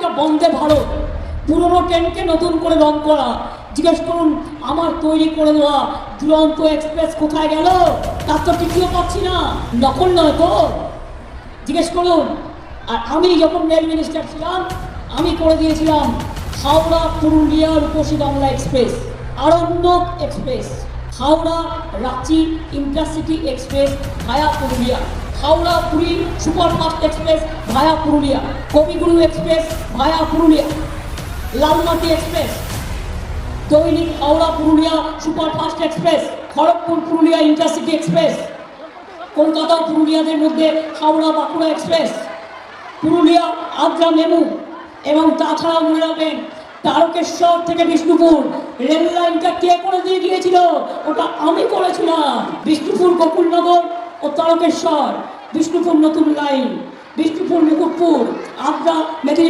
একটা বন্দে ভারত, পুরনো ট্রেনকে নতুন করে রং করা। জিজ্ঞেস করুন আমার তৈরি করে দেওয়া দুরন্ত এক্সপ্রেস কোথায় গেল, তার তো টিকিও পাচ্ছি না। নকল নয় তো, জিজ্ঞেস করুন। আর আমি যখন রেল মিনিস্টার ছিলাম, আমি করে দিয়েছিলাম Howrah Purulia Rupasi Bangla express, Aranyak express, Howrah Ranchi intercity express via Purulia, Howrah Puri superfast express via Purulia, Kaviguru express via Purulia, Lalmati express, দৈনিক Howrah Purulia superfast express, Kharagpur Purulia intercity express, Kolkata পুরুলিয়াদের মধ্যে হাওড়া বাঁকুড়া এক্সপ্রেস, পুরুলিয়া আদ্রা মেমু। এবং তাছাড়া মনে রাখবেন তারকেশ্বর থেকে বিষ্ণুপুর রেল লাইনটা কে করে দিয়ে গিয়েছিল? ওটা আমি করেছিলাম। বিষ্ণুপুর গোকুলনগর ও তারকেশ্বর, বিষ্ণুপুর নতুন লাইন, বিষ্ণুপুর মুকুটপুর, আদ্রা মেদিনীপুর।